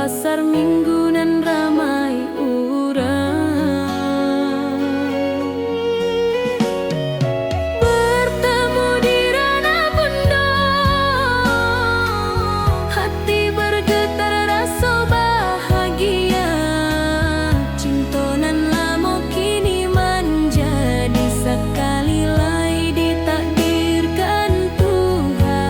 pasar minggu nan ramai urang. Bertemu di ranah pondok, hati bergetar rasa bahagia. Cinta nan lama kini menjadi sekali lai ditakdirkan Tuhan.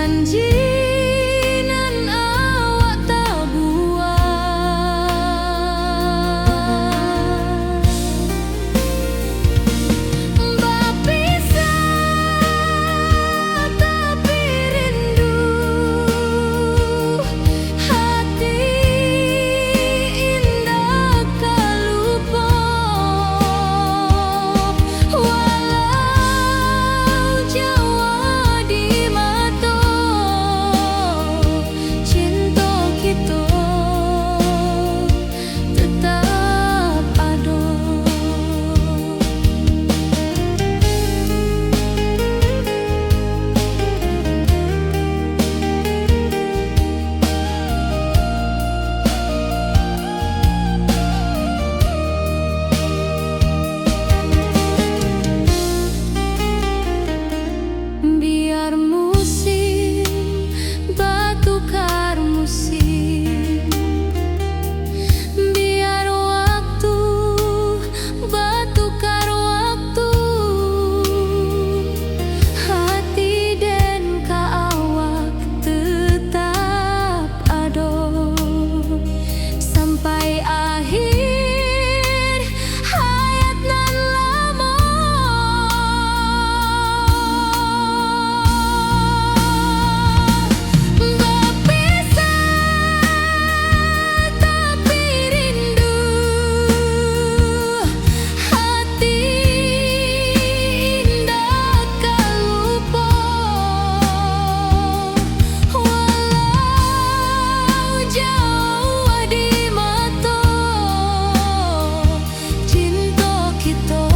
janji nan awak tak buat. Berpisah tapi rindu, hati indah kau lupa. Walau jauh di mata, cinta kita tetap ada. Biar musim bertukar musim, biar waktu bertukar waktu, hati dan awak tetap ada sampai akhir hayat nan lama. Berpisah tapi rindu, hati indah kau lupa. Walau jauh di mata, cinta kita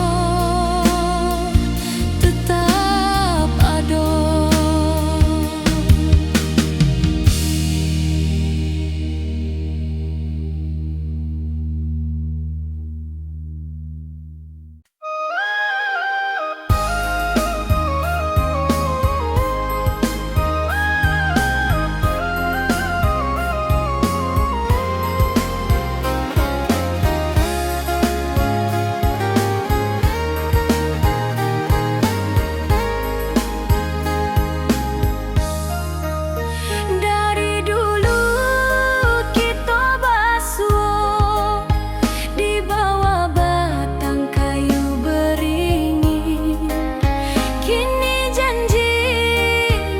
tetap ada. Dari dulu kita basuh di bawah batang kayu beringin. Kini janji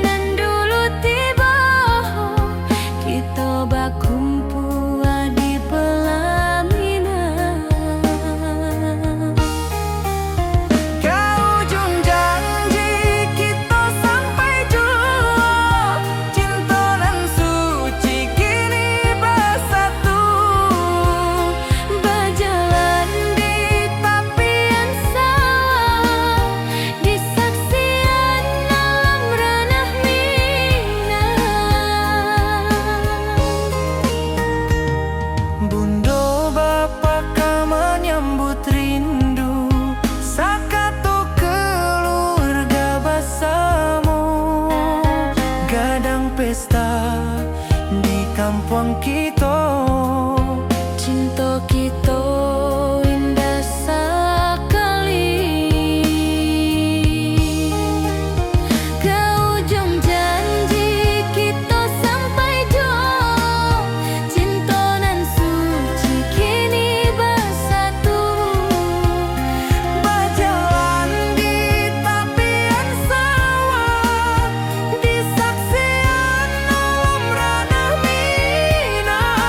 nan dulu tiba, kita berkumpul di pelaminan. Ke ujung janji kita sampai jua, cinta nan suci kini bersatu. Berjalan di tepian sawah, di saksian alam ranah Minang. Bunda bapa kau menyambut rindu, sakatu keluarga bersama. Gadang pesta di kampung kita, cinta kita indah sekali. Ke ujung janji kita sampai jua, cinta nan suci kini bersatu. Berjalan di tepian sawah, di saksian alam ranah Minang.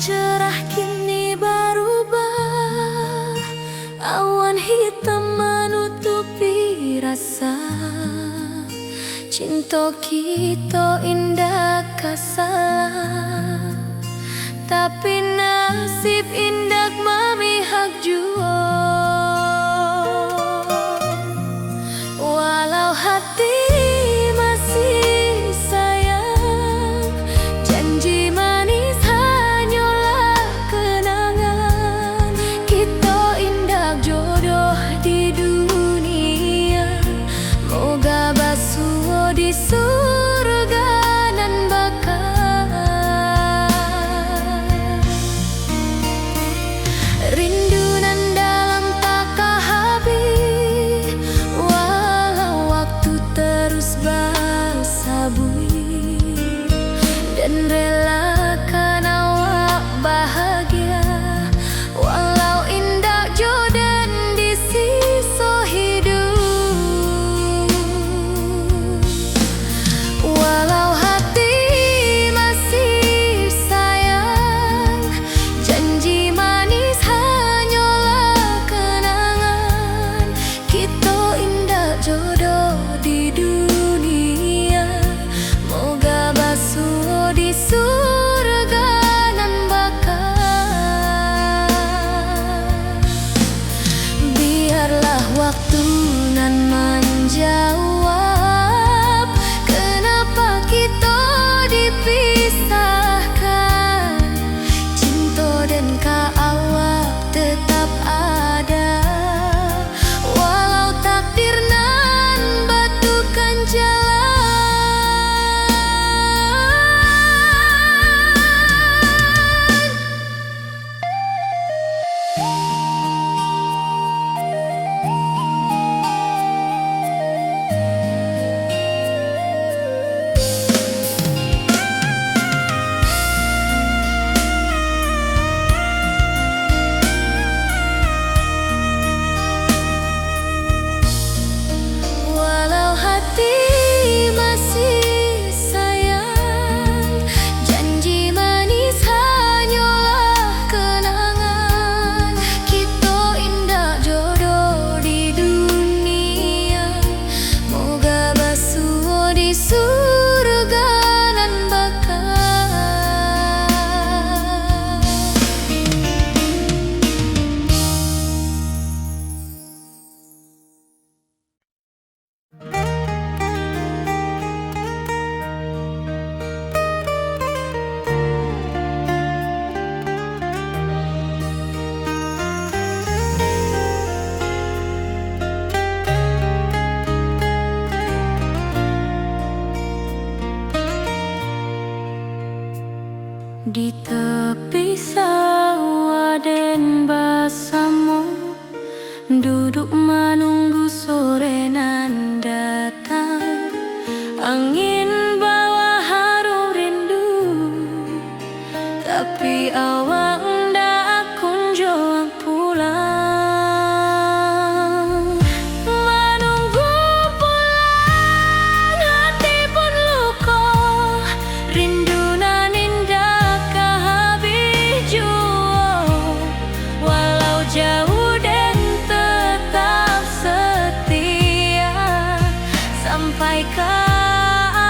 cerah kini berubah, awan hitam menutupi rasa. Cinta kita indah kasalah, tapi nasib indah memihak jua. Walau hati masih sayang, janji manis hanyalah kenangan. Kita indah jodoh di dunia, moga basuh di surga nan bakal. Rindu nan dalam tak habis, walau waktu terus bersabui, dan relakan awak bahagia, walau indah jodan di sisa hidup. Walau hati masih sayang, janji manis hanyalah kenangan. Kita indah jodoh di dunia, moga basuh di surga nan bakal. Biarlah waktu nan menjawab, kenapa kita dipisahkan. Cinta dan awak tetap ada, walau takdir nan batukan jalan. Walau hati masih sayang, janji manis hanyalah kenangan. Kita indah jodoh di dunia, moga basuh di surga nan bakal. Di tepi sawah den bersama, duduk menunggu sore nan datang. Angin bawa harum rindu, tapi awak ndak kunjung pulang. Menunggu pulang, hati pun luka, rindu nan indah kehabis jua. Walau jauh dan tetap setia, sampai ke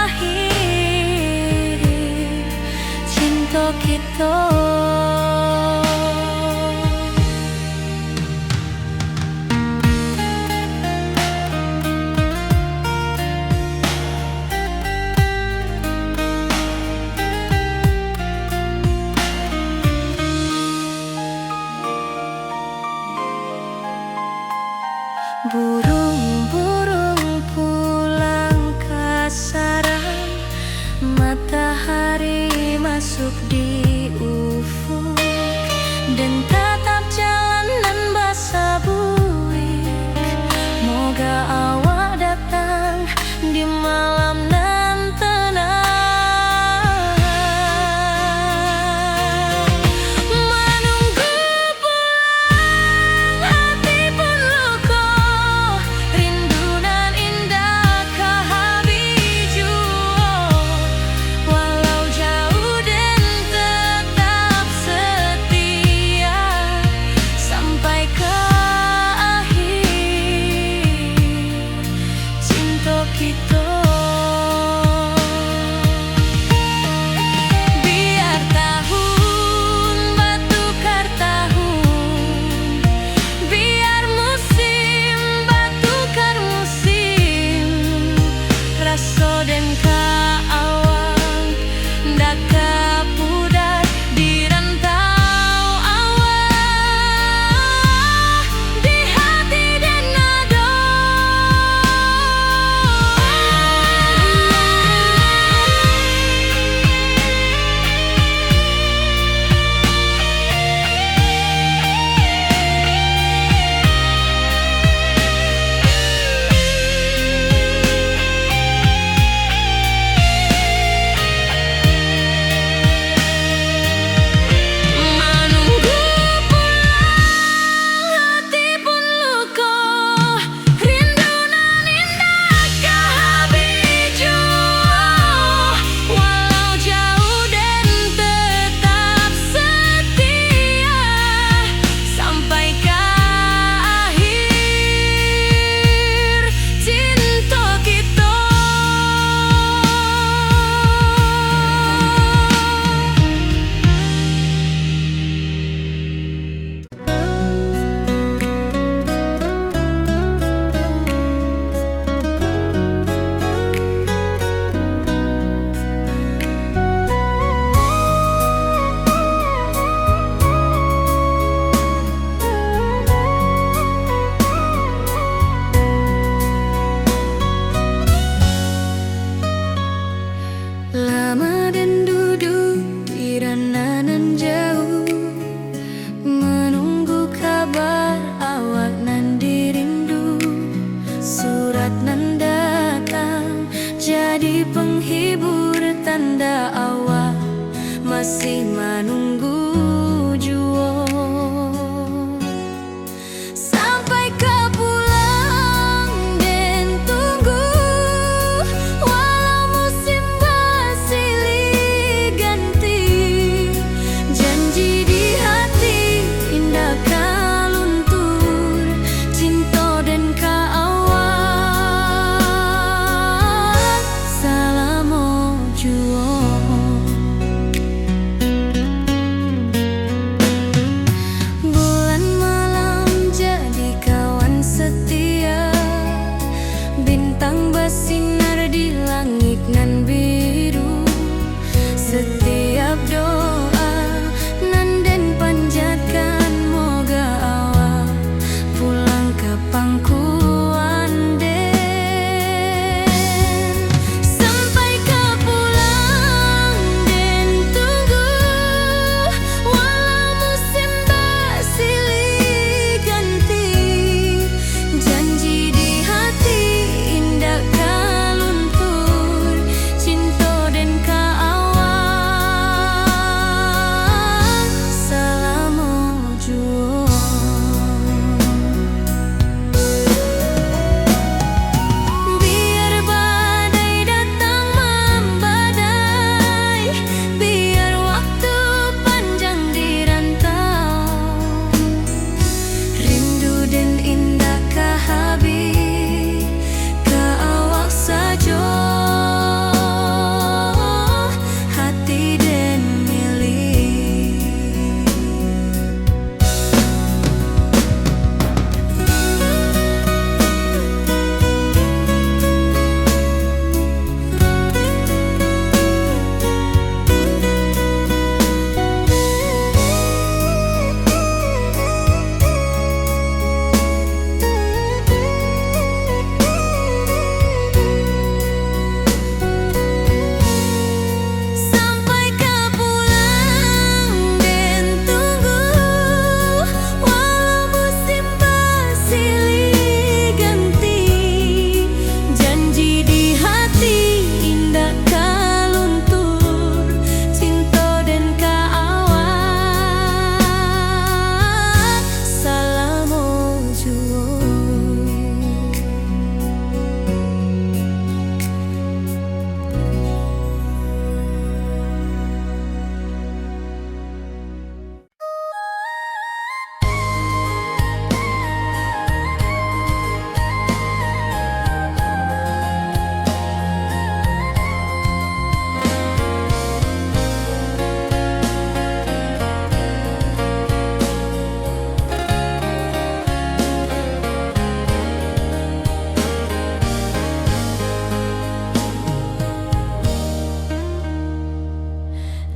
akhir cinta kita. masih menunggu jua. Sampai kau pulang dan tunggu, walau musim bersilih ganti. Janji di hati indah kau luntur, cinta dan kau awak. Salamo jua. Bulan malam jadi kawan setia, bintang bersinar di langit nan biru. Setiap doa nan den panjatkan, moga awak pulang ke pangkuan den. Sampai kau pulang dan tunggu, walau musim bersilih ganti. Janji di hati indah kau luntur, cinta dan kau awak. Salamo jua. Biar badai datang membadai, biar waktu panjang dirantau, rindu dan indah kah habis ke awak saja, hati dan milik. Sampai kau pulang dan tunggu, walau musim bersilih ganti. Janji di hati indah kau luntur, cinta dan kau awak. Salamo jua.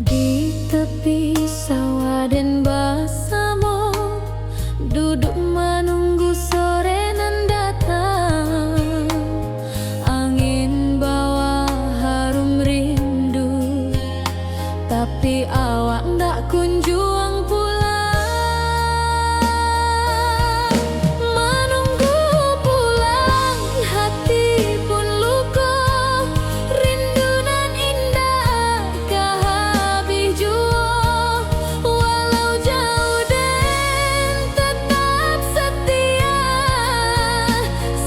Di tepi sawah dan bersama, duduk menunggu sore nan datang. Angin bawa harum rindu, tapi awak ndak kunjung pulang. Menunggu pulang, hati pun luka, rindu nan indah kah habis jua. Walau jauh dan tetap setia,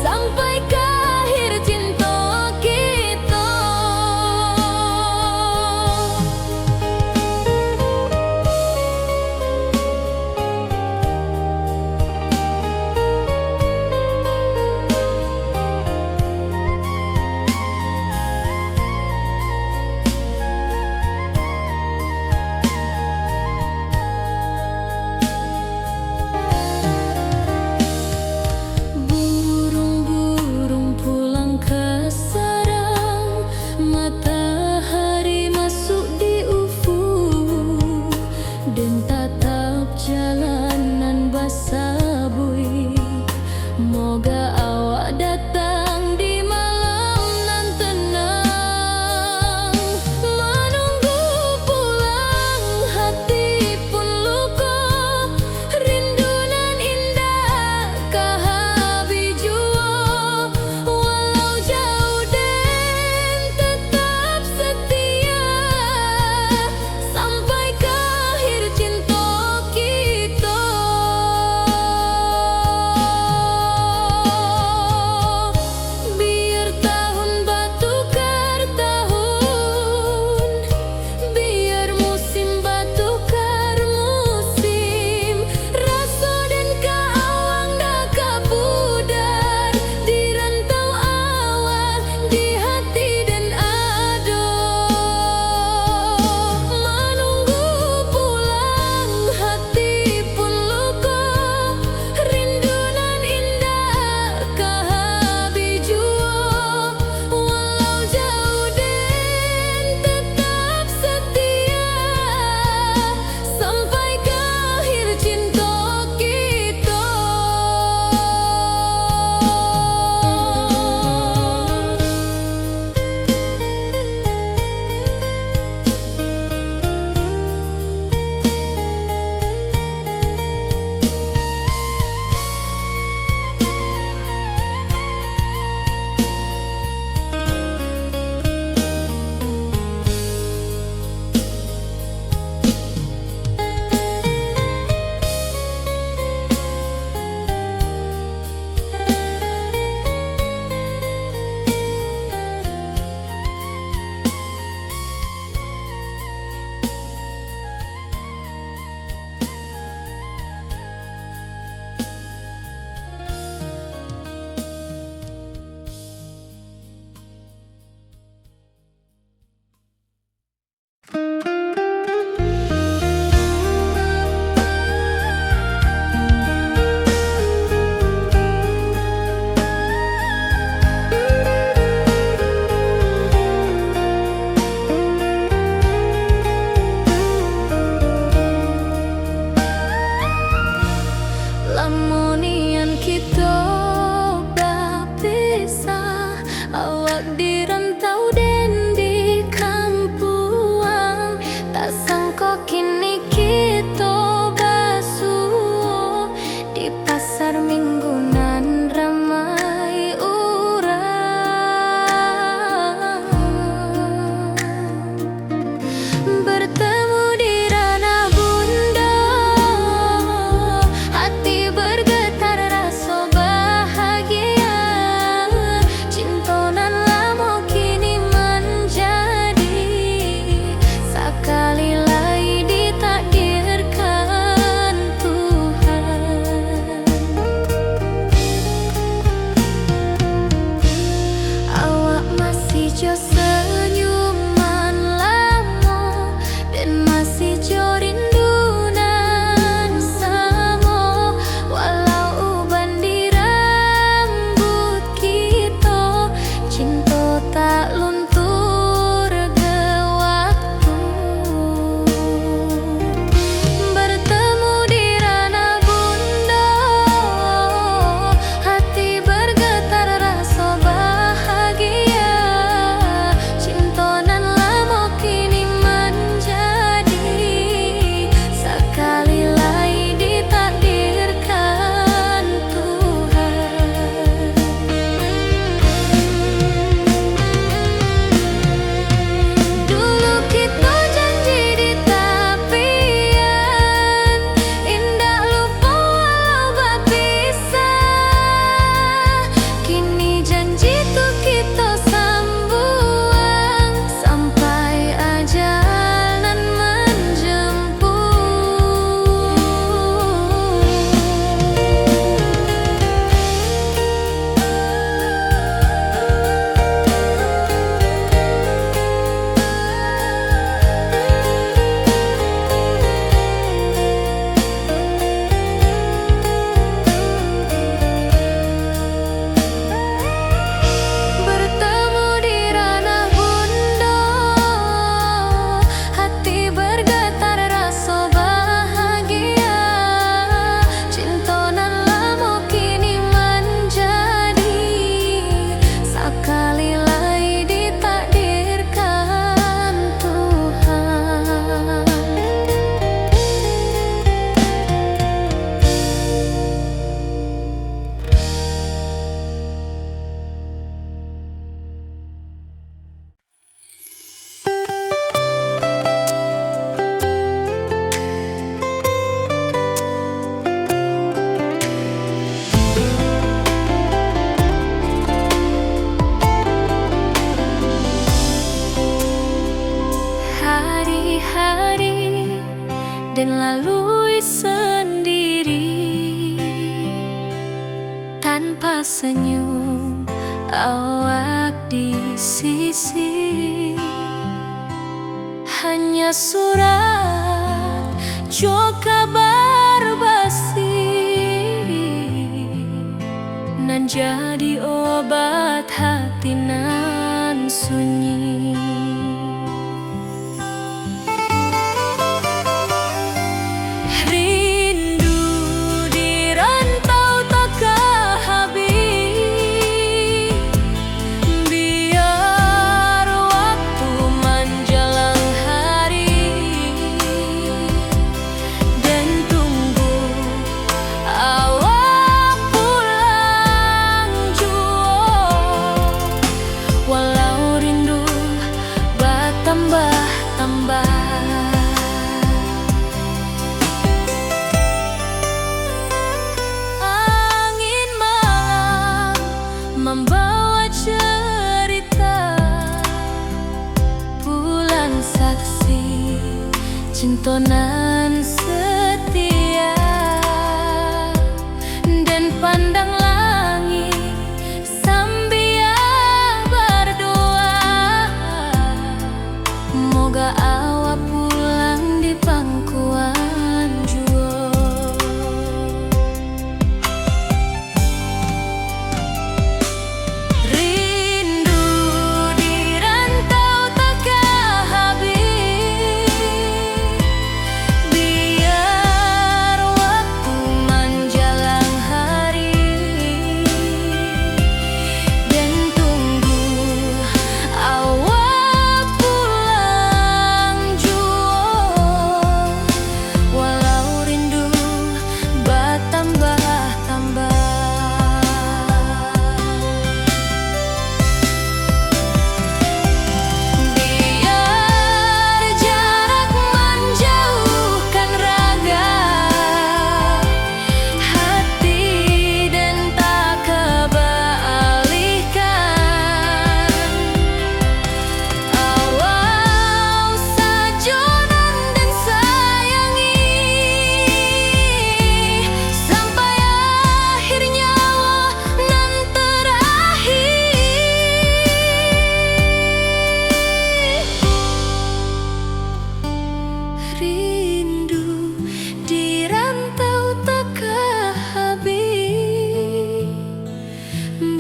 sampai ke akhir cinta kita. Burung-burung pulang ke sarang, matahari masuk di ufuk, dan tatap jalanan bersabui. Moga awak datang di malam nan tenang. Menunggu pulang, hati pun luka, rindu nan indah kah habis jua. Walau jauh dan tetap setia, sampai lalui sendiri tanpa senyum awak di sisi. Hanya surat jo kabar basi nan jadi obat hati nan sunyi. Rindu di rantau takkan habis, biar waktu menjelang hari dan tunggu awak pulang jua. Walau rindu bertambah-tambah, angin malam membawa cerita, bulan saksi cintonan setia, dan pandang langit sambil berdoa, moga awak pulang di pangkuan jua. Rindu di rantau takkan habis, biar waktu menjelang hari dan tunggu awak pulang jua. Walau rindu bertambah-tambah, biar jarak menjauhkan raga hati dan tak kebalihkan. Awal sajonan dan sayangi sampai akhir nyawa nan terakhir. Rindu di rantau takkan habis,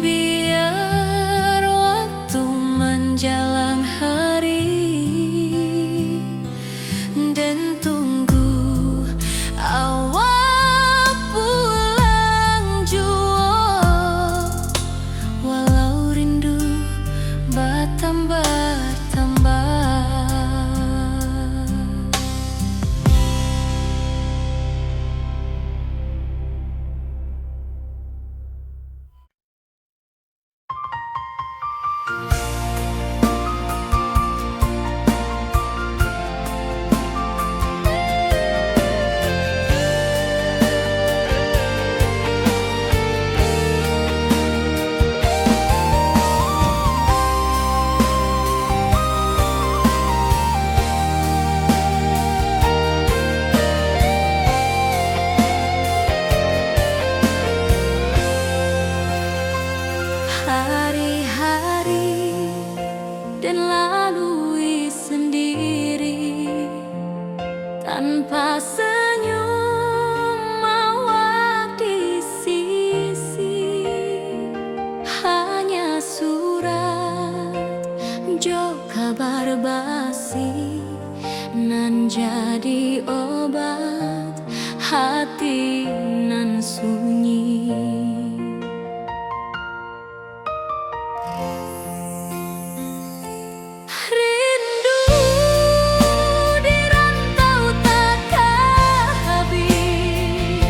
biar waktu menjelang hari dan tunggu awak pulang jua. Walau rindu bertambah-tambah. Hari-hari dan lalui sendiri tanpa senyum awak di sisi. Hanya surat jo kabar basi nan jadi obat hati nan sunyi. Rindu di rantau takkan habis,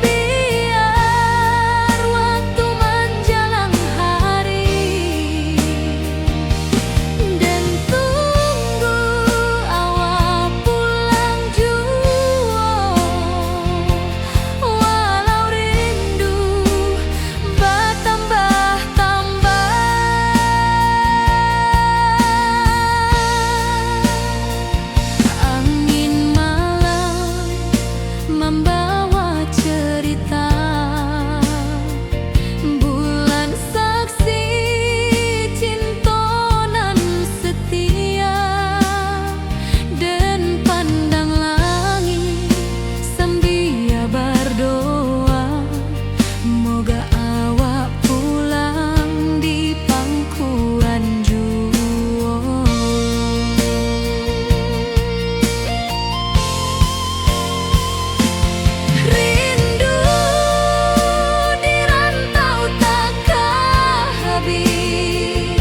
biar waktu menjelang hari dan tunggu awak pulang jua. membawa cerita. Bulan saksi cintonan setia, dan pandang langit sambil berdoa, moga awak pulang di pangkuan jua. Rindu di rantau takkan habis,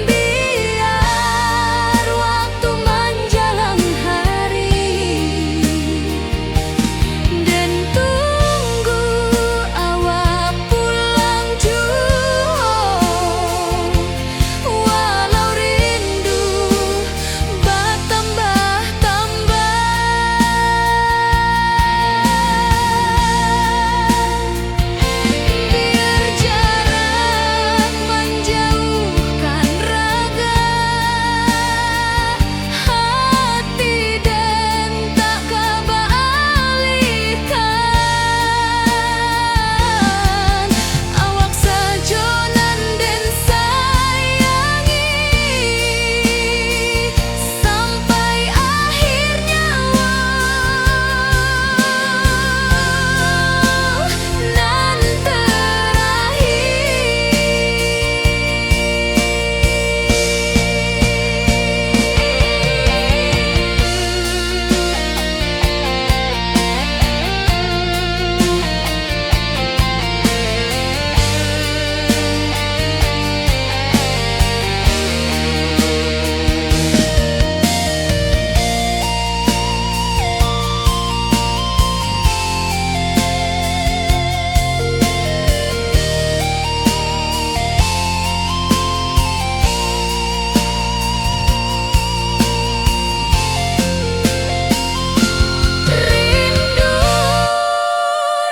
biar waktu menjelang hari, dan tunggu awak pulang jua. Walau rindu bertambah-tambah, biar jarak menjauhkan raga hati, dan tak kebalikan. Awak sajonan dan sayangi sampai akhir nyawa, nan rindu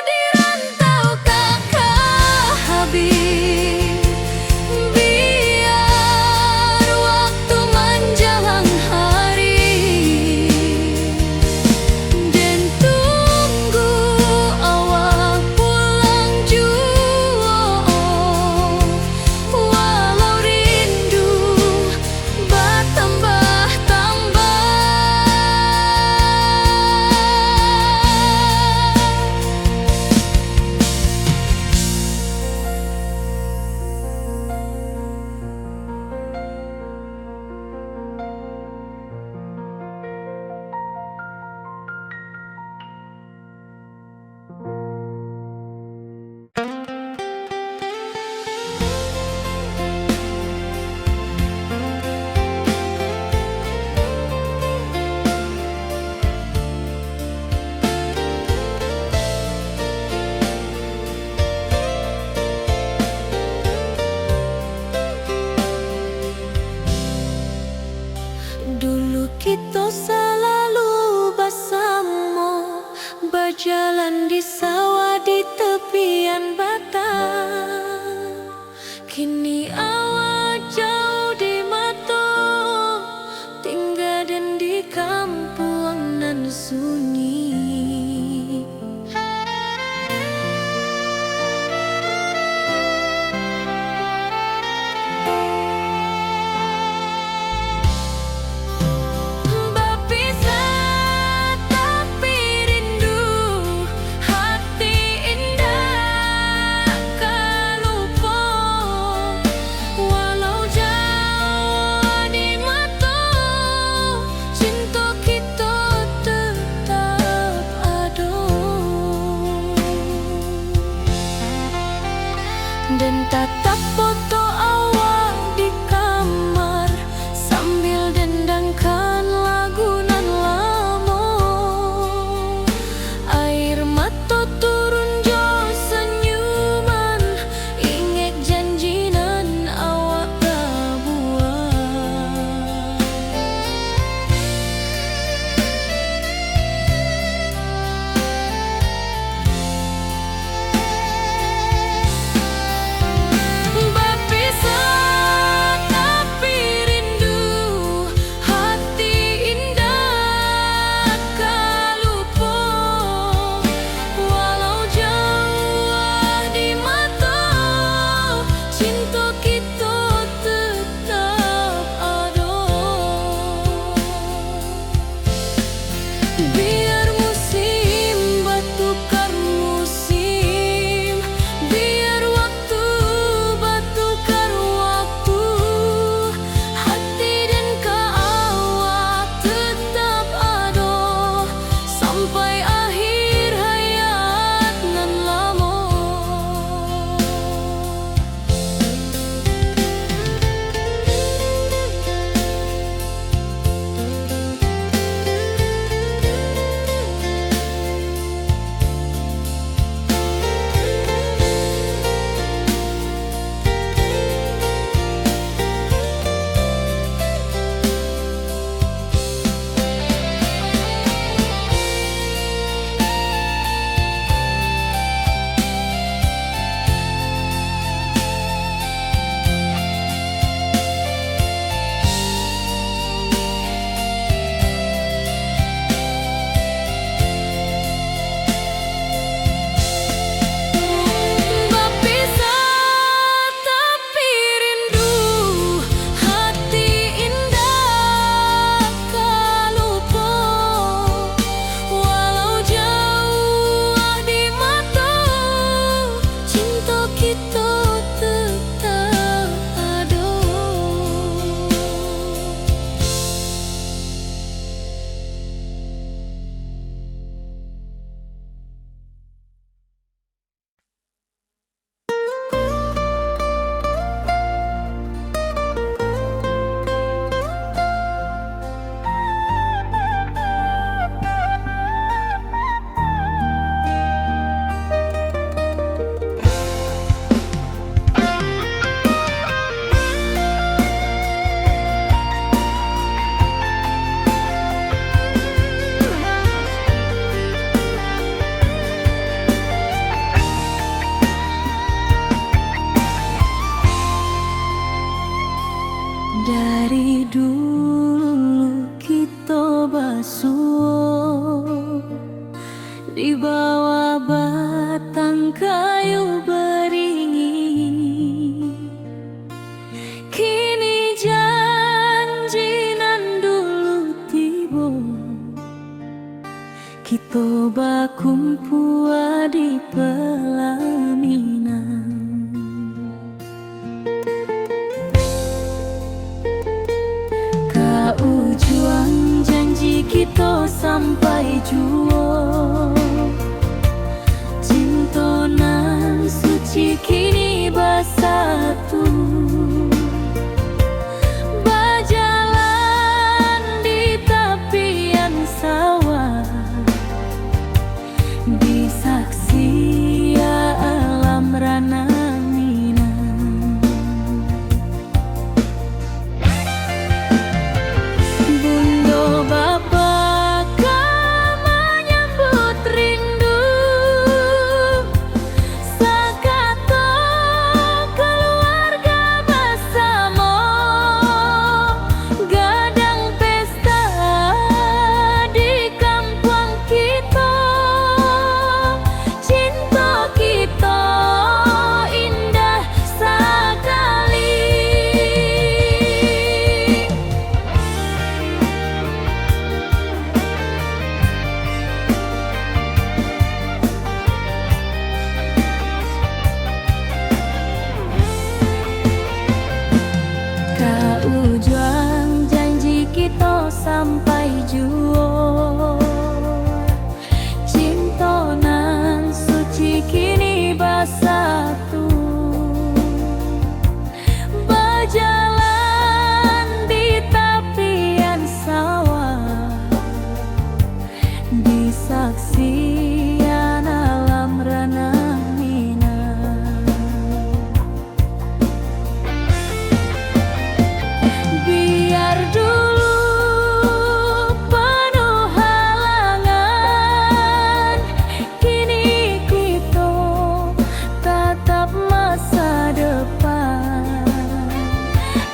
di rantau takkan habis, biar waktu menjelang hari, dan tunggu awak pulang jua. Walau rindu bertambah-tambah, dulu kita selalu bersama, berjalan di sawah di tepian batang. Kini awak jauh di mata, tinggal dan di kampung nan sunyi. Berpisah tapi rindu, hati indah kan lupa. Walau jauh di mata, cinta kita tetap bawah batang kayu beringin, kini janji nan dulu tiba, kita bakumpul di pelaminan. Kau juang janji kita sampai jua, cinta nan suci kini bersatu, berjalan di tepian sawah, di saksi alam rana Minang. Bunda Bapa kau menyambut rindu, sekata keluarga bersama, gadang pesta di kampung kita, cinta kita indah sekali. Kau juang janji kita sampai jua, cinta nan suci kini bersatu, berjalan di tepian sawah, di saksian alam rana Minang. Biar dulu penuh halangan, kini kita tatap masa depan.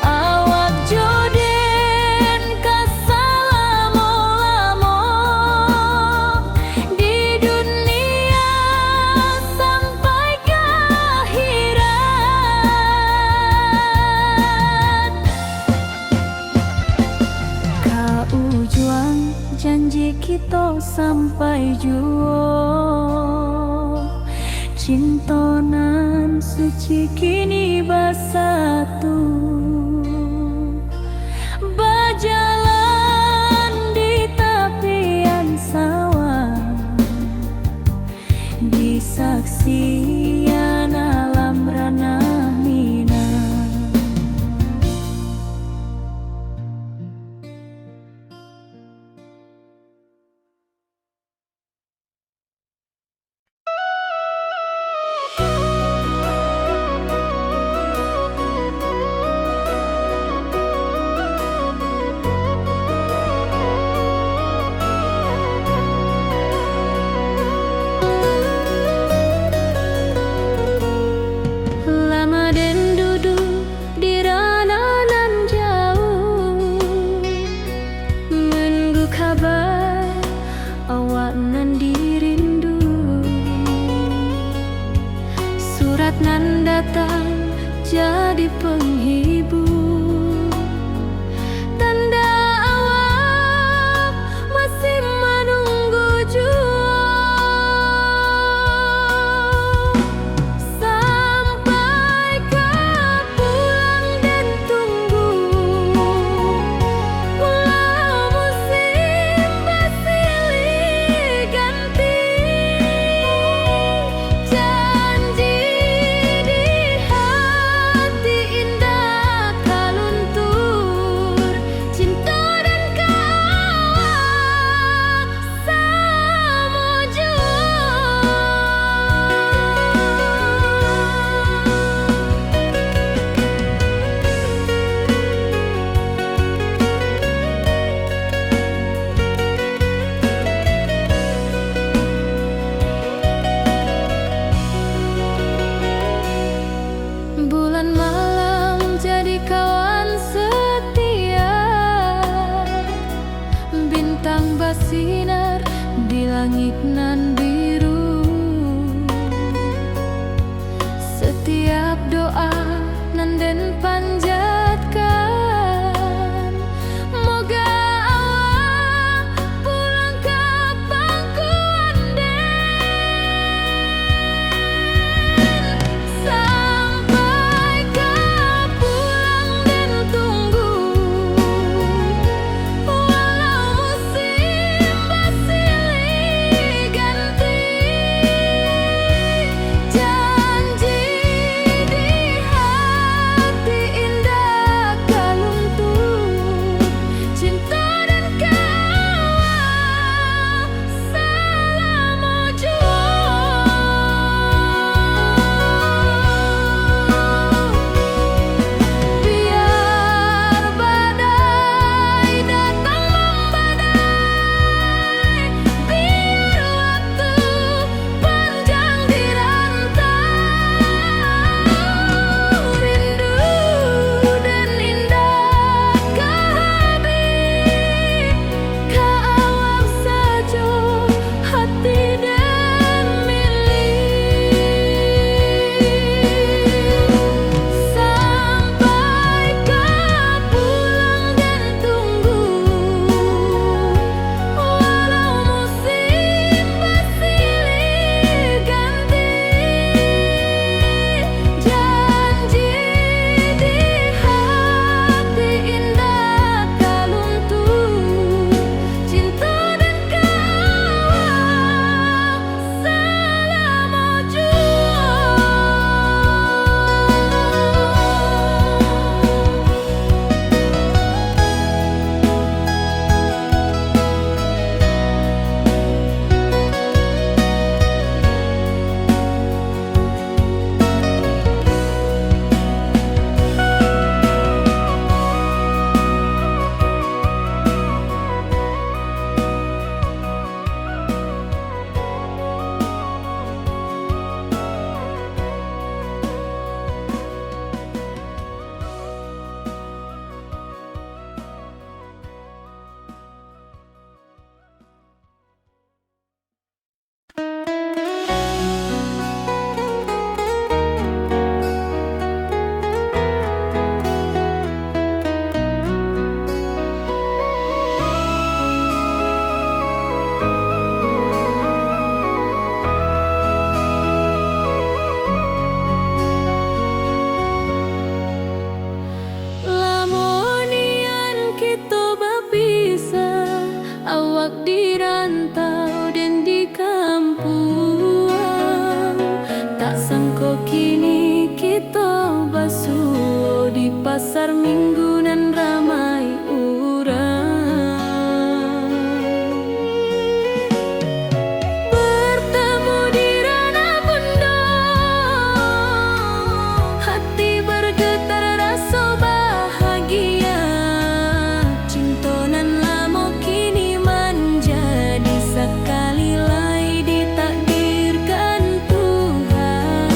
Awak joden kesalamo-lamo di dunia sampai ke akhirat. Kau juang janji kita sampai jua, cinta nan suci kini bersatu, berjalan di tepian sawah, di saksian alam rana Minang. Lama den duduk di ranah nan jauh, menunggu kabar awak nan dirindu. Surat nan datang jadi penghibur, tanda awak masih menunggu jua. Sampai kau pulang dan tunggu, walau musim bersilih ganti, janji di hati indah pasar minggu nan ramai urang. Bertemu di ranah pondok, hati bergetar rasa bahagia. Cinta nan lama kini menjadi sekali lai ditakdirkan Tuhan.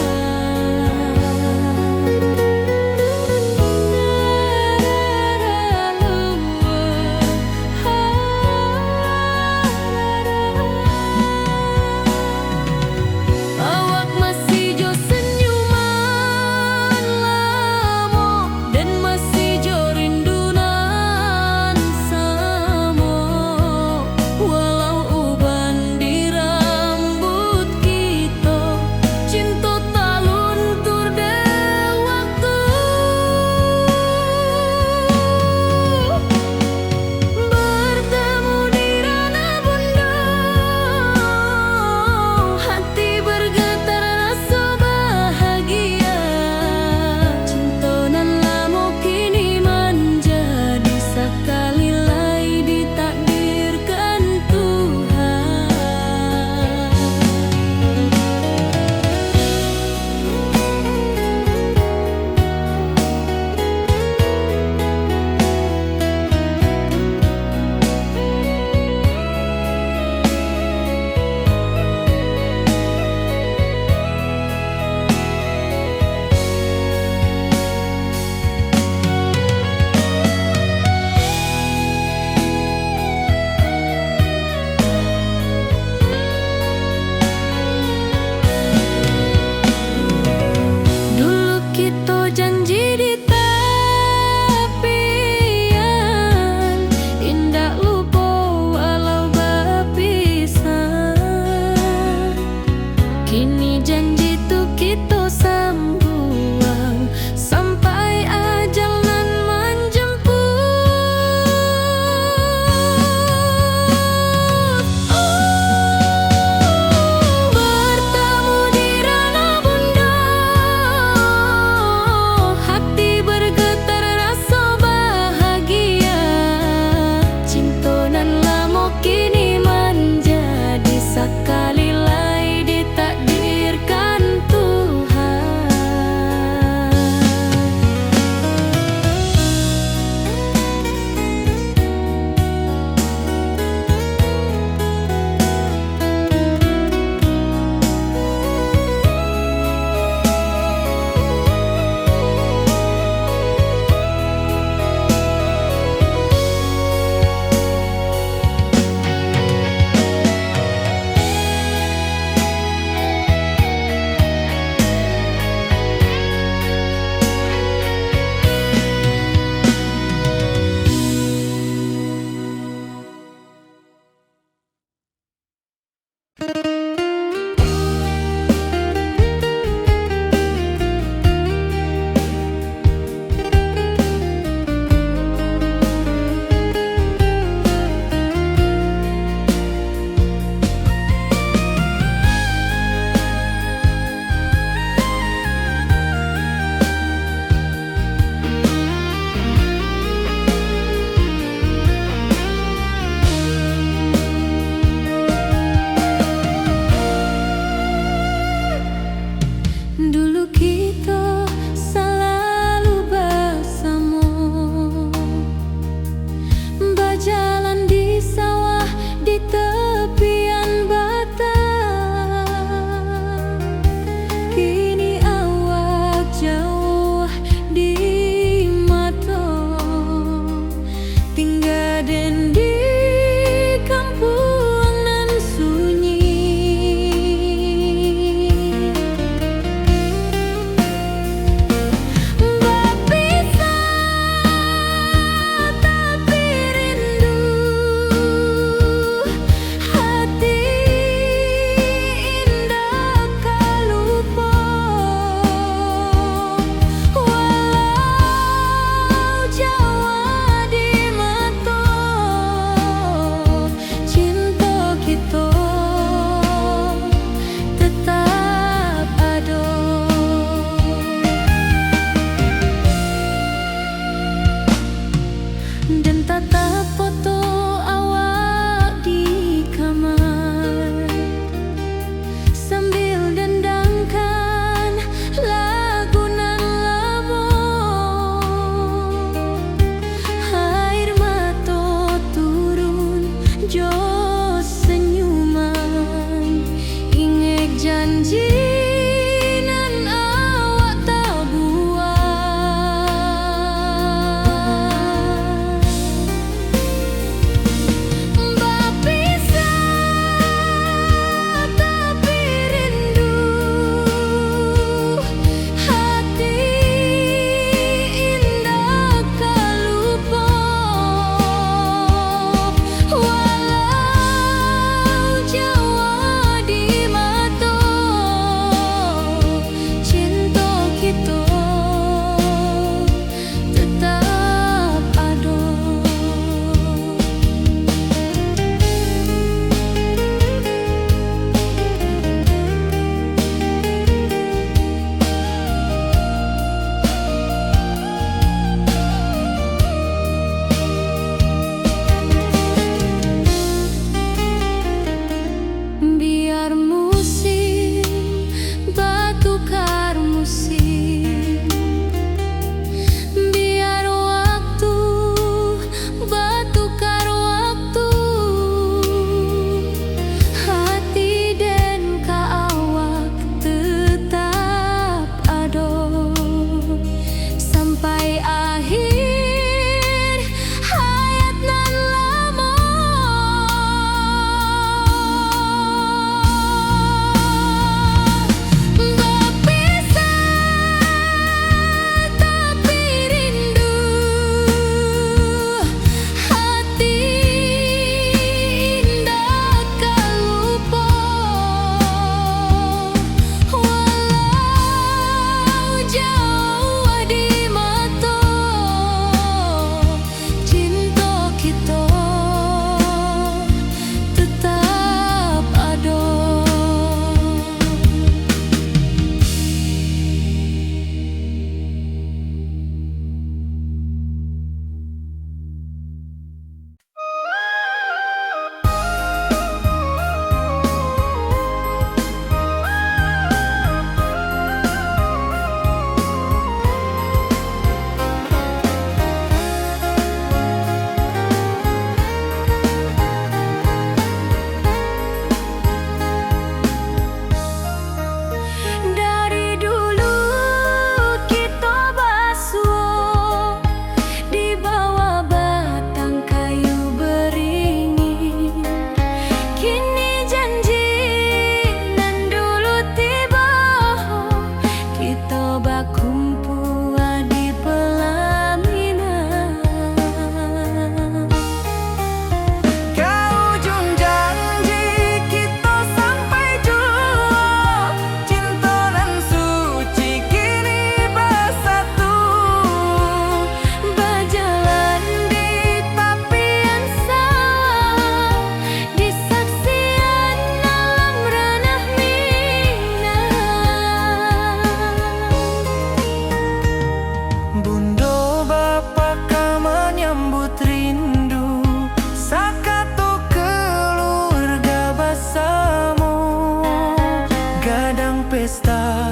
pesta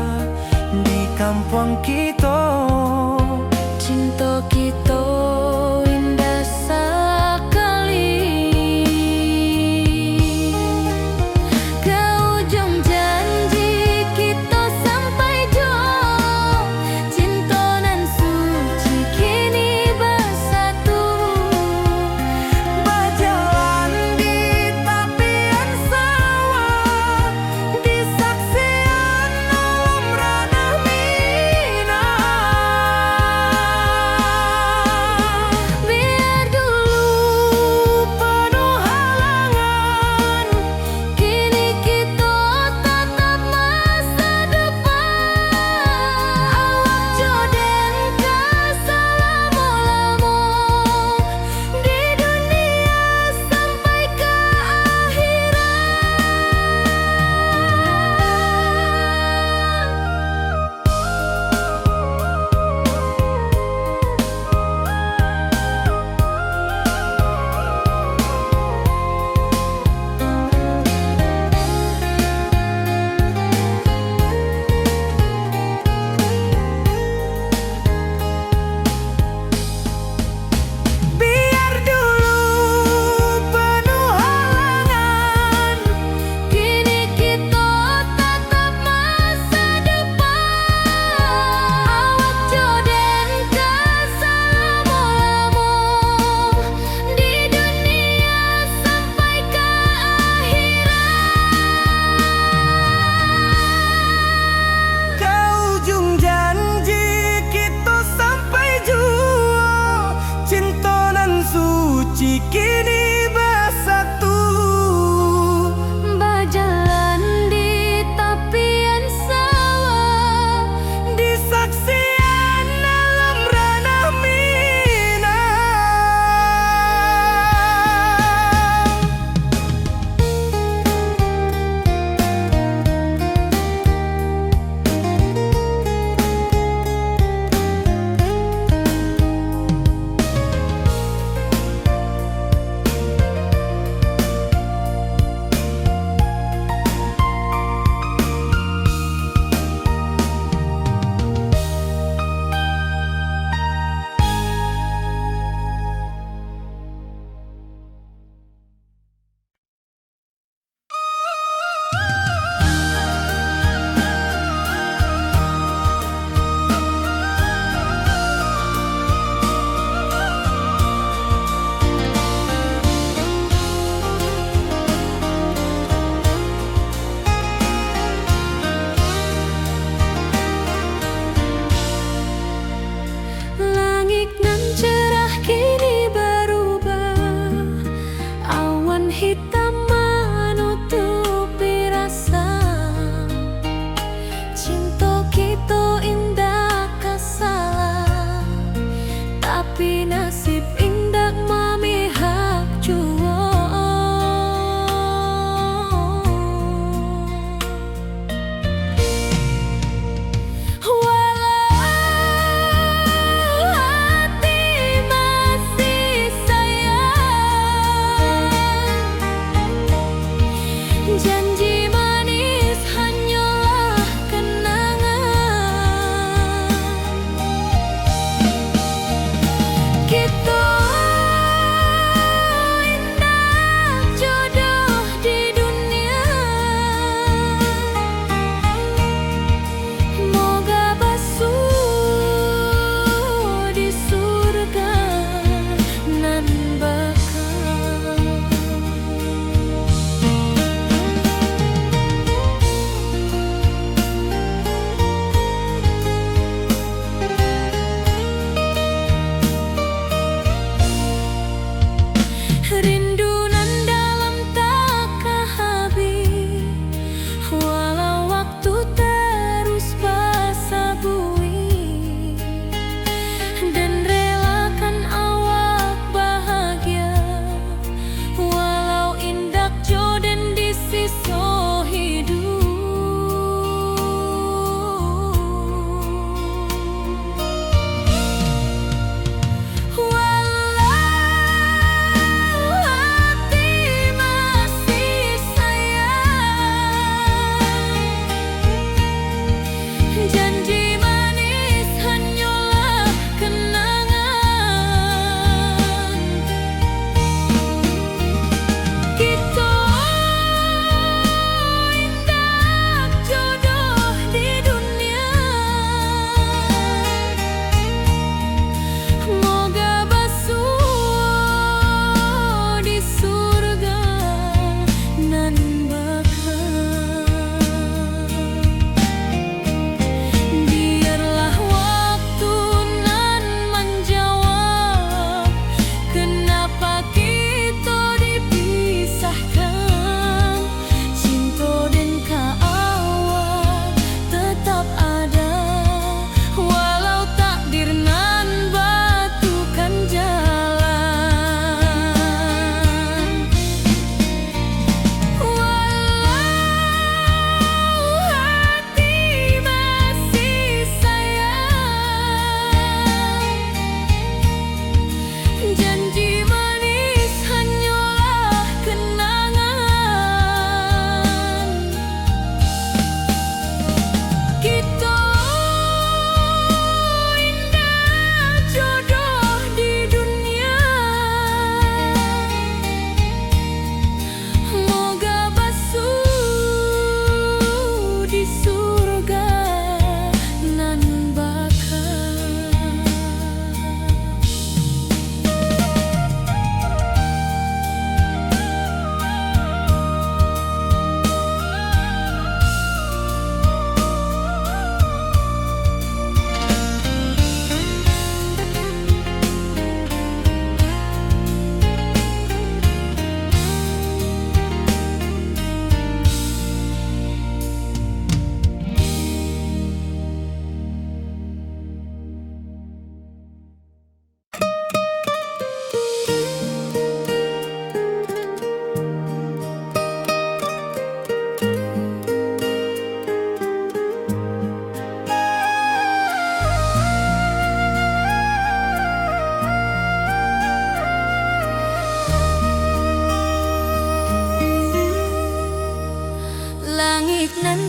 di kampung kita. Cinta kita indah sekali. Ke ujung janji kita sampai jauh. Cinta nan suci kini bersatu. Berjalan di tepian sawah, di saksian alam ranah Minang.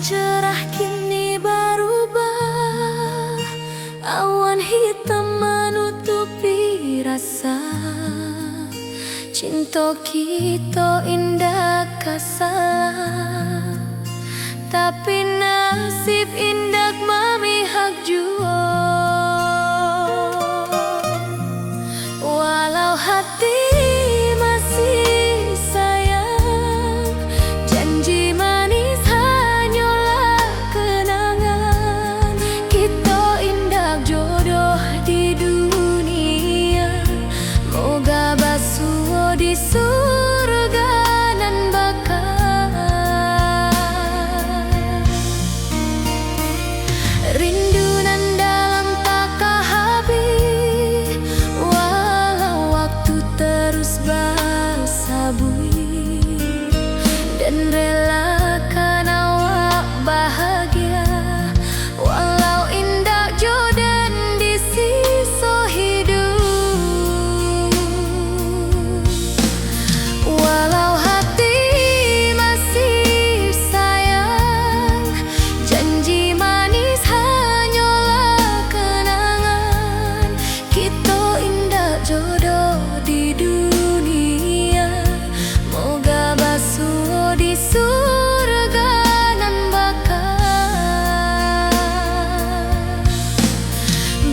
cerah kini berubah, awan hitam menutupi rasa. Cinta kita indah kasalah, tapi nasib indah memihak jua. Walau hati masih sayang, janji manis hanyalah kenangan. Kita indah jodoh di dunia, moga basuh di surga nan bakal. Rindu nan dalam tak habis, walau waktu terus bersabui, dan relakan awak bahagia, walau indah jodan di sisa hidup. Walau hati masih sayang, janji manis hanyalah kenangan. Kita indah jodoh di dunia, moga basuh di surga nan bakal.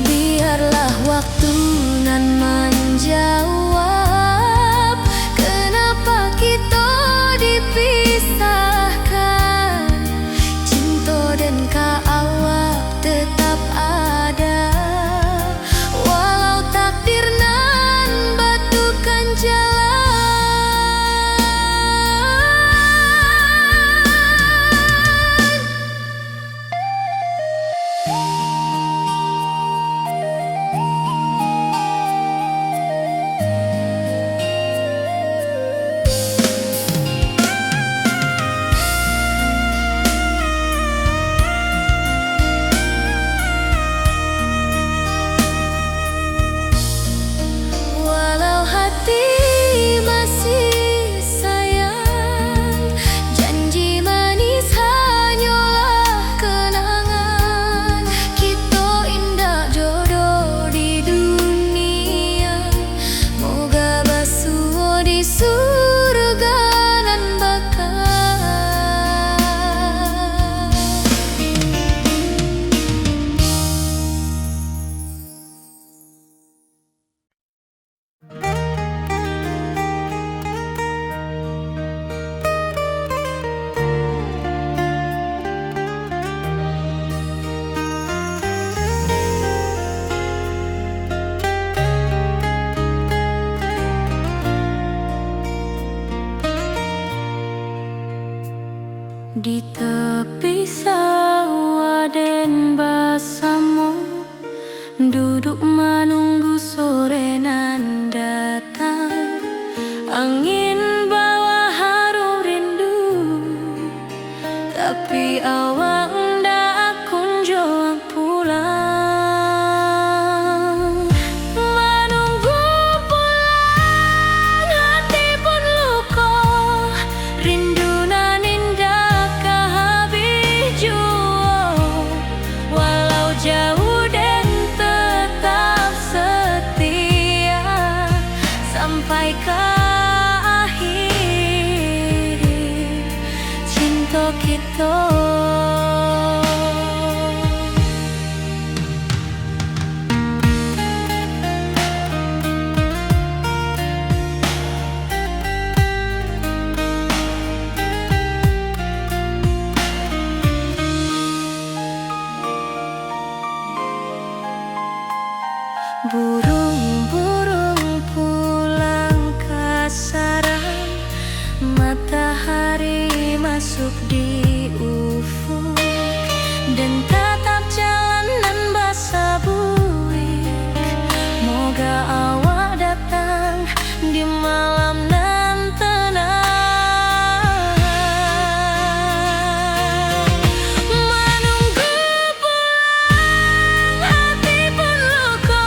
Biarlah waktu nan menjawab, kenapa kita dipisahkan. Cinta dan awak tetap ada, walau takdir nan batukan jalan. Walau hati masih sayang, janji manis hanyalah kenangan. Kita indah jodoh di dunia, moga basuh di surga nan bakal. Di tepi sawah den bersama, duduk menunggu sore nan datang. Angin bawa harum rindu, tapi awak ndak kunjung pulang. Menunggu pulang, hati pun luka, rindu nan indah kehabis jua. Walau jauh dan tetap setia, sampai ke akhir cinta kita. Burung-burung pulang ke sarang, matahari masuk di ufuk, dan tatap jalanan basah buik. Moga awak datang di malam nan tenang. Menunggu pulang, hati pun luka,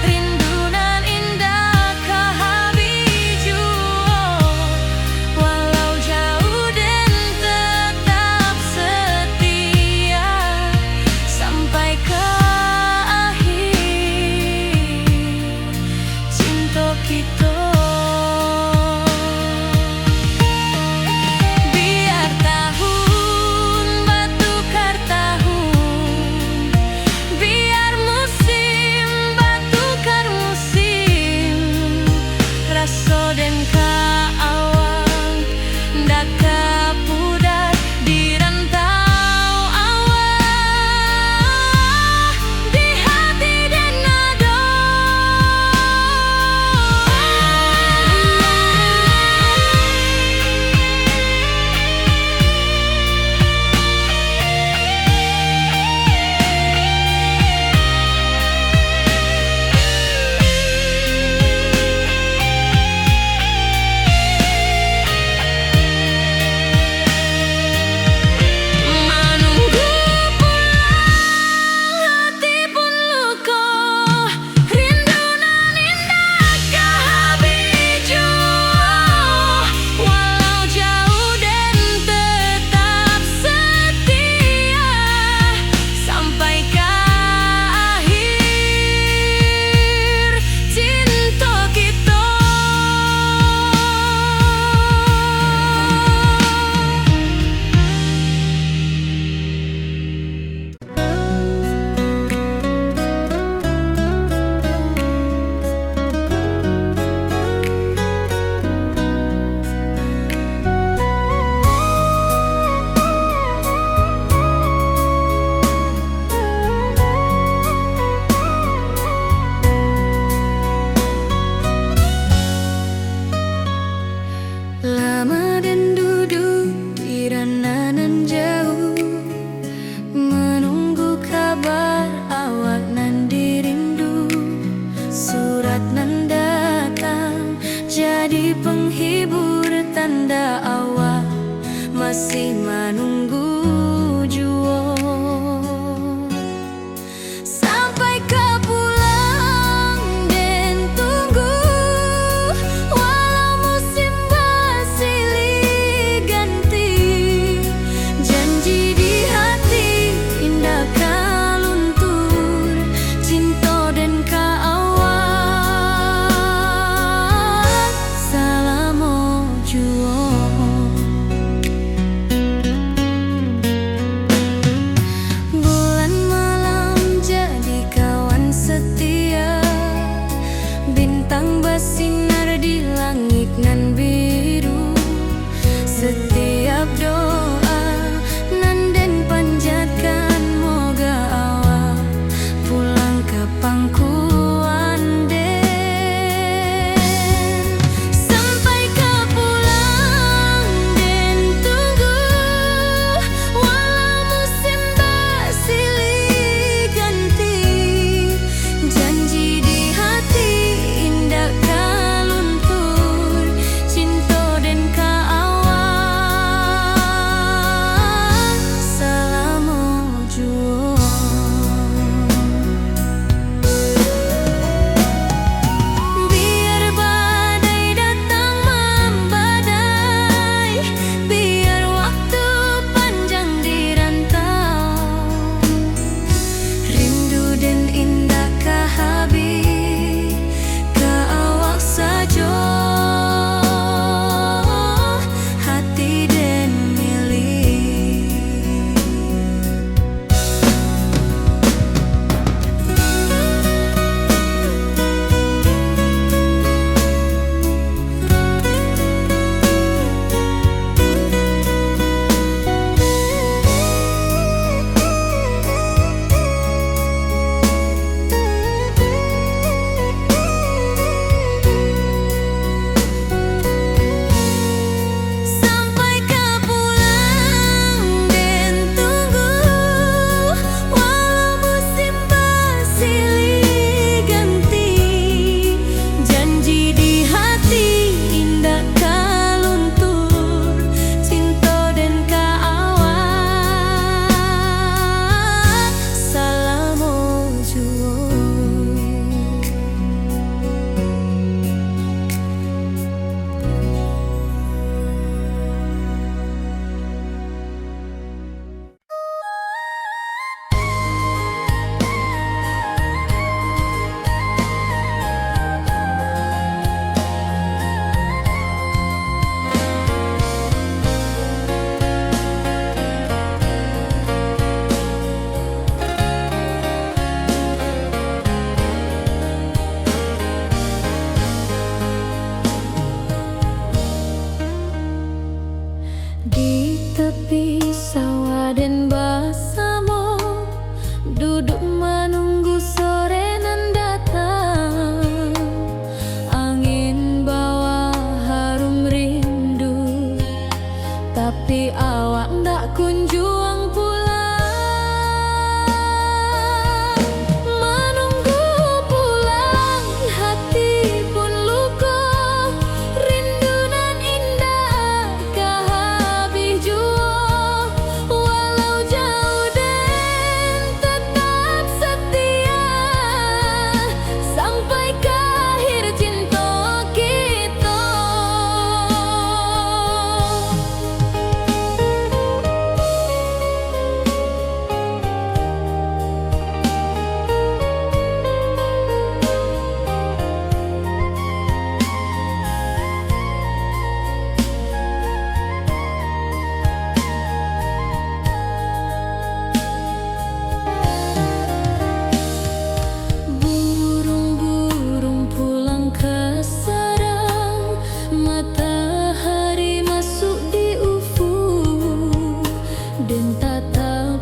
rindu nan indah kehabis jua. Walau jauh dan tetap setia,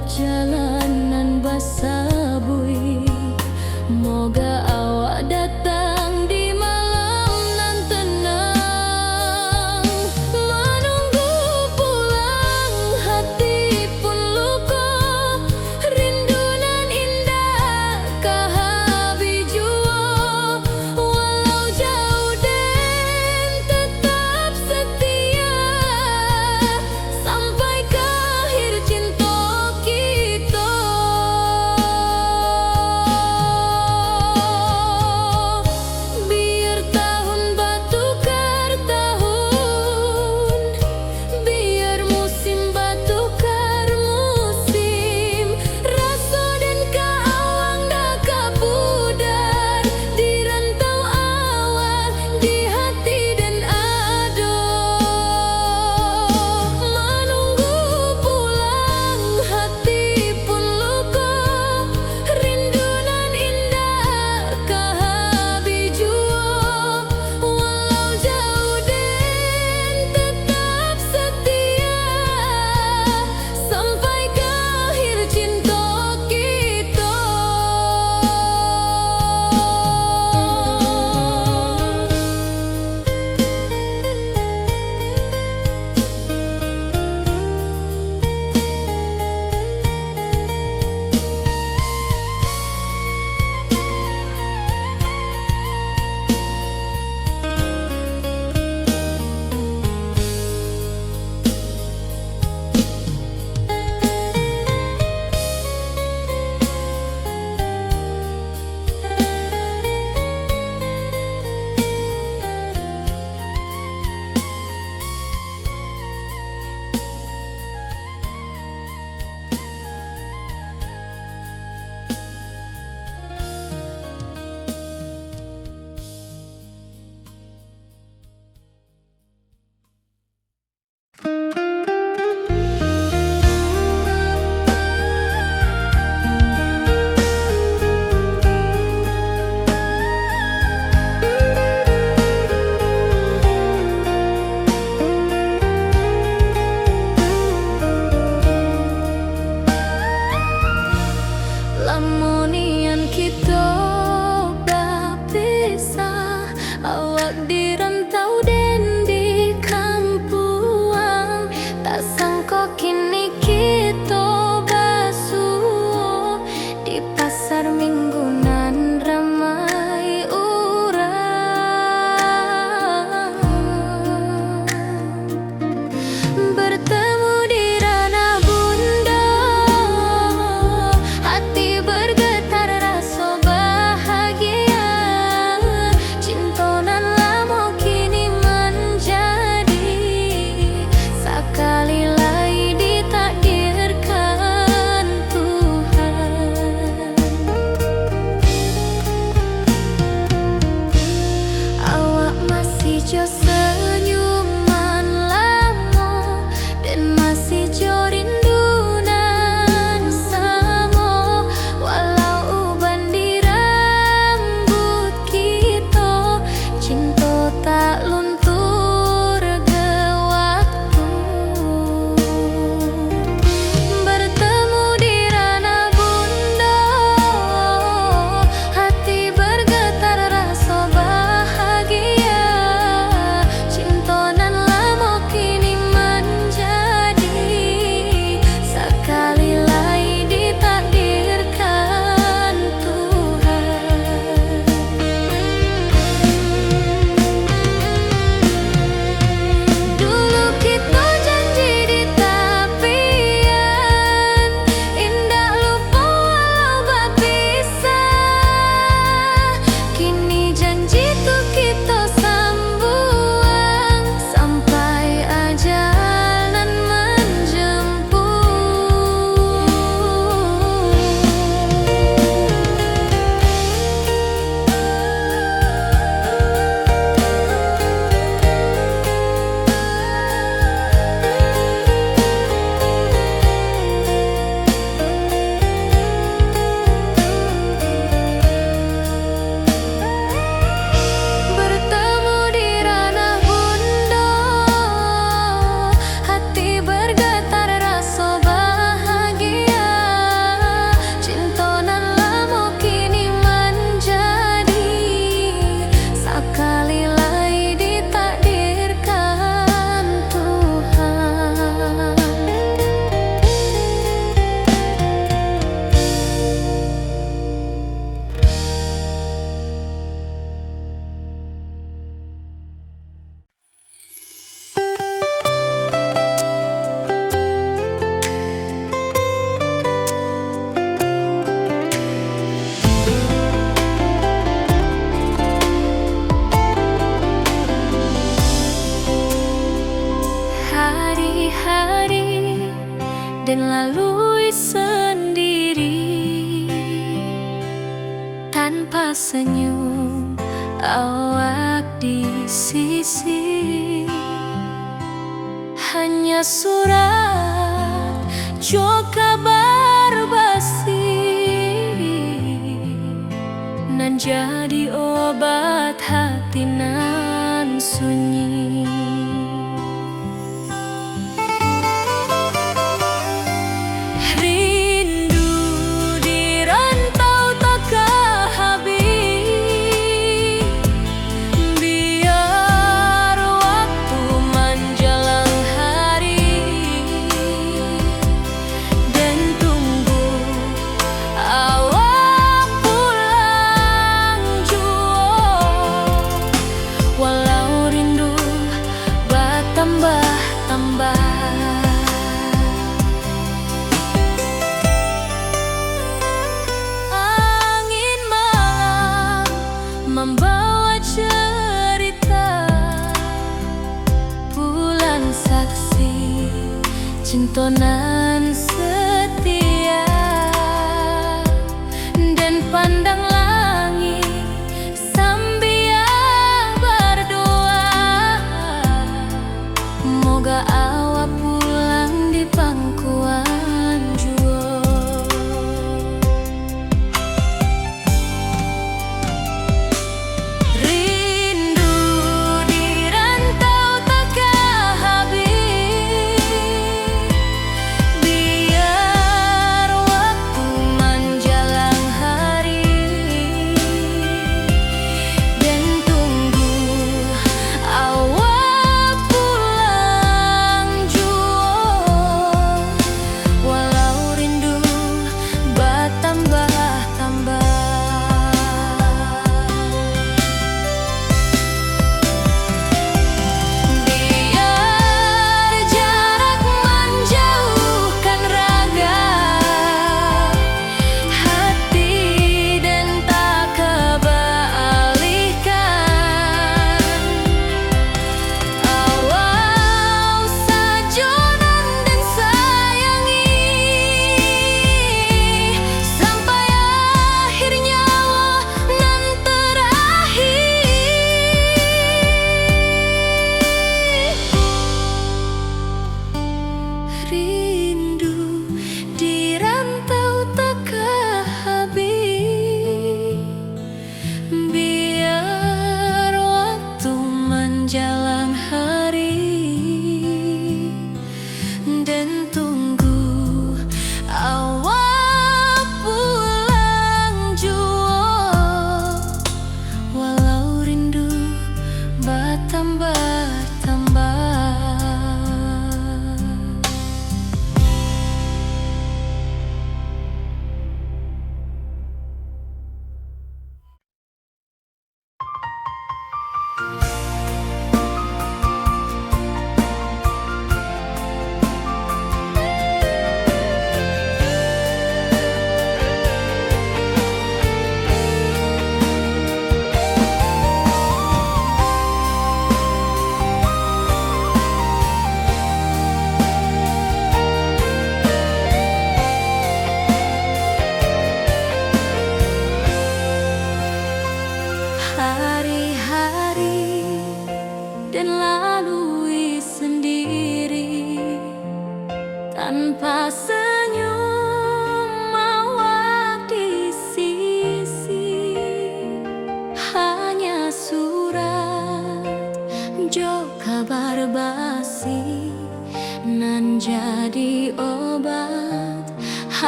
perjalanan basabui. Moga awak datang di malam nan tenang. Menunggu pulang hati pun luka, rindu nan indah kahabi jua. Walau jauh den tetap setia, sampai ke akhir cinta kita.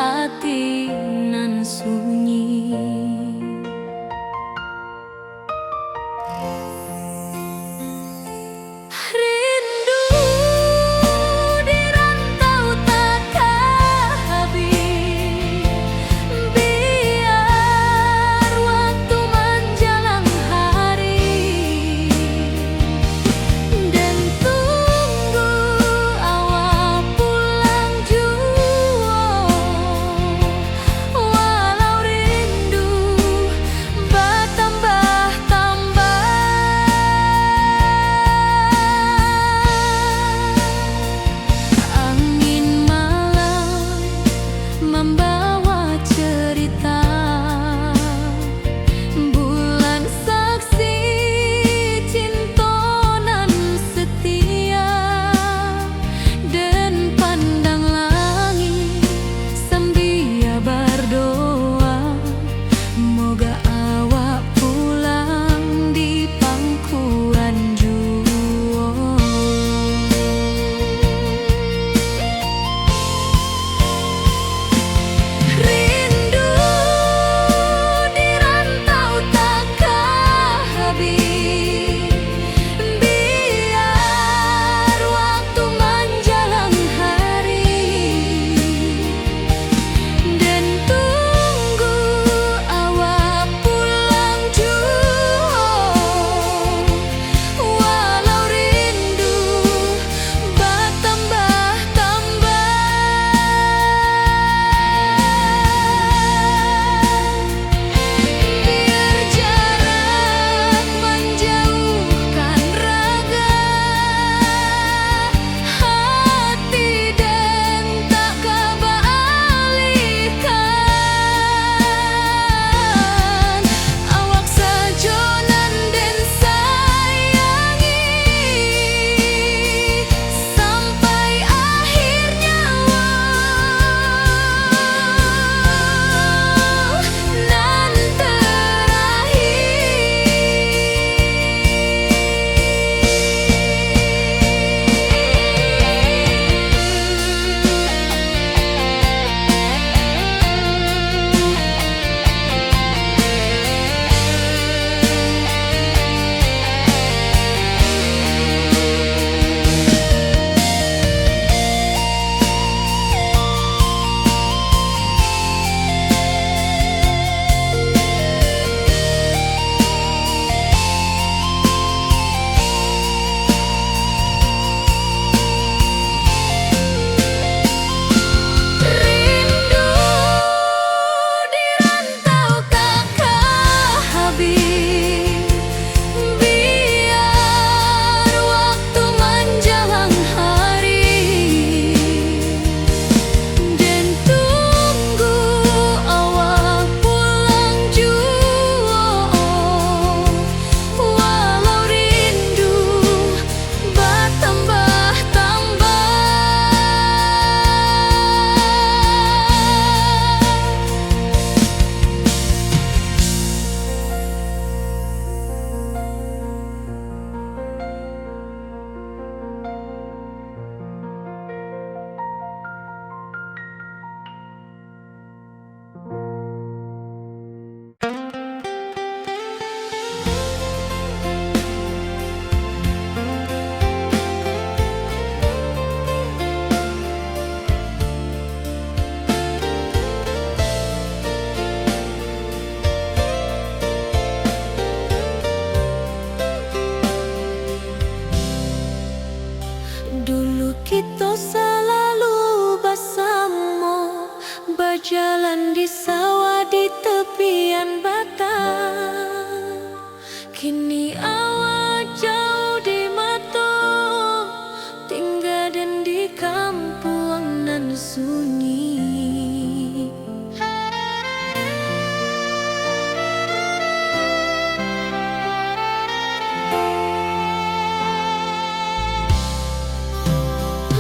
hati nan sunyi. Rindu di rantau takkan habis, biar waktu menjelang hari, dan tunggu awal pulang jua, walau rindu bertambah-tambah. Angin malam membawa cerita, bulan saksi cinta nan setia, dan pandang langit sambil berdoa, moga awak pulang di pangkuan jua. Rindu di rantau takkan habis, biar waktu menjelang hari, dan tunggu awak pulang jua, walau rindu bertambah-tambah. Biar jarak menjauhkan raga, hati dan tak kebalikan. Awak sajonan dan sayangi sampai akhir nyawa nan rindu di rantau takkan habis, biar waktu menjelang hari, dan tunggu awak pulang jua, walau rindu bertambah-tambah. Dulu kita selalu bersama, berjalan di sawah di tepian batang. Kini awak jauh di mata, tinggal dan di kampung nan sunyi.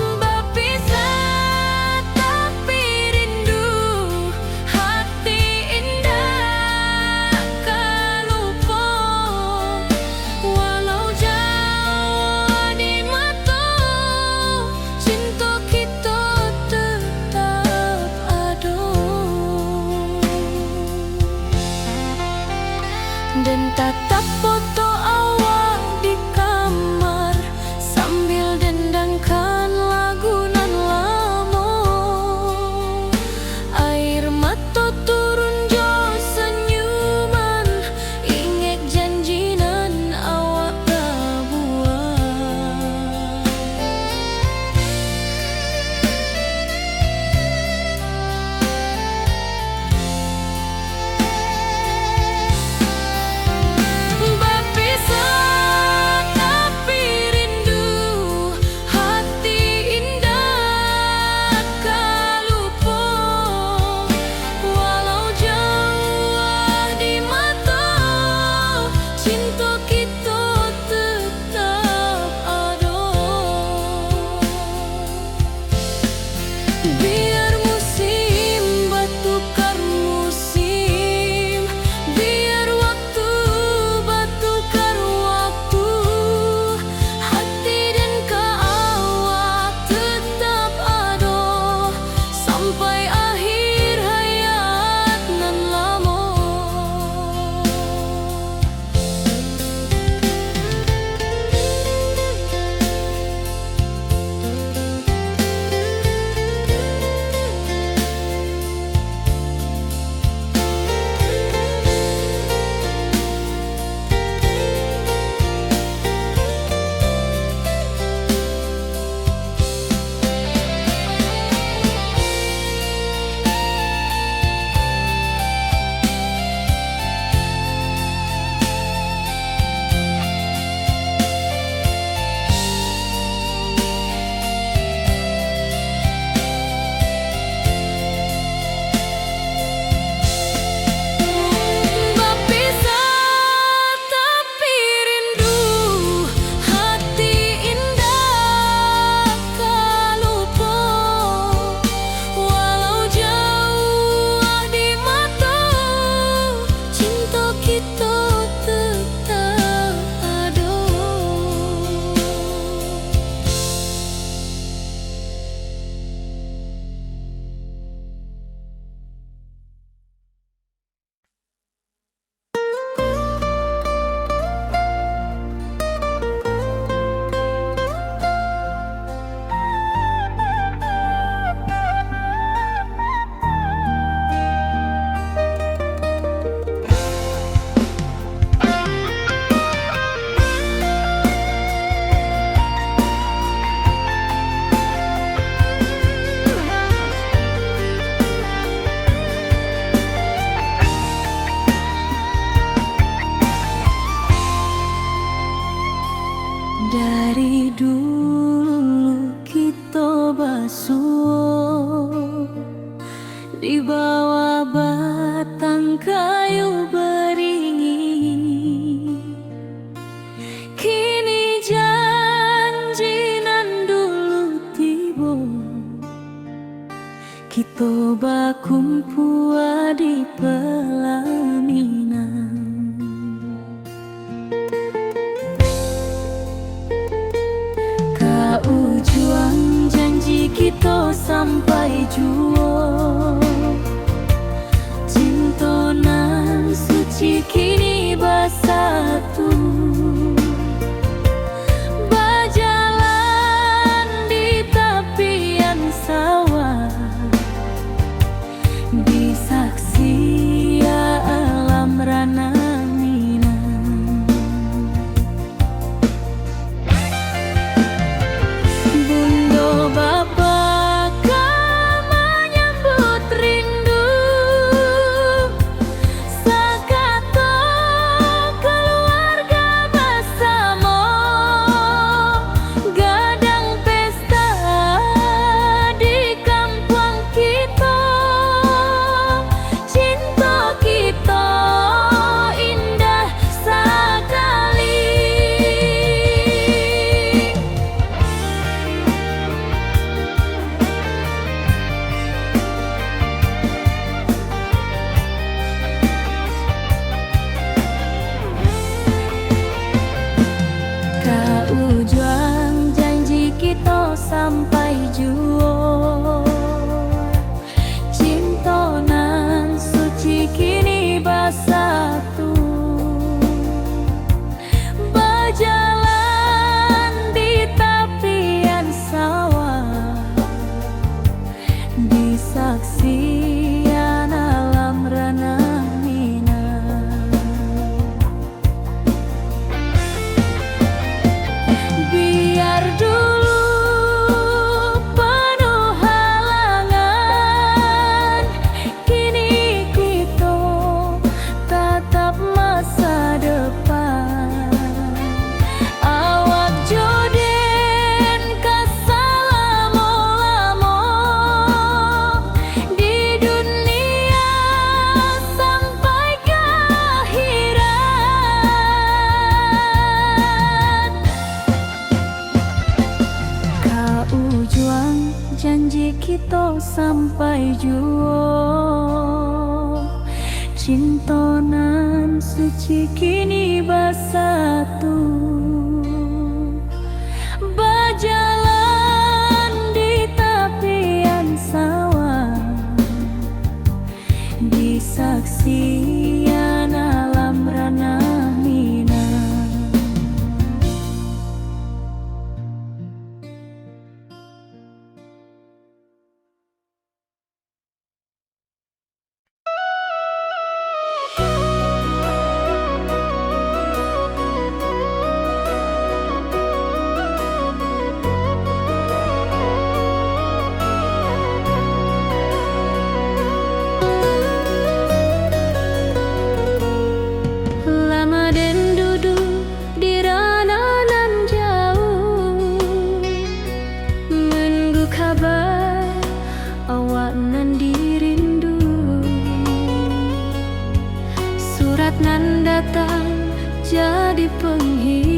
Berpisah tapi rindu, hati indah kan lupa. bawah batang kayu beringin, kini janji nan dulu tiba, kita bakumpul di pelaminan. Kau juang janji kita sampai jua, cinta nan suci kini bersatu, berjalan di tepian sawah, di saksi alam rana Minang. Bunda bapa kau menyambut rindu, sekata keluarga bersama, gadang pesta di kampung kita, cinta kita indah sekali. Kau juang janji kita sampai jua, cinta nan suci kini bersatu, berjalan di tepian sawah, di saksian alam rana Minang. Biar dulu penuh halangan, kini kita tatap masa depan. Awak joden kesalamo-lamo di dunia sampai ke akhirat. Kau juang janji kita sampai jua, cinta nan suci kini bersatu, berjalan di tepian sawah, di saksian alam rana Minang. Lama den duduk di ranah nan jauh, menunggu kabar awak nan dirindu. Surat nan datang jadi penghibur,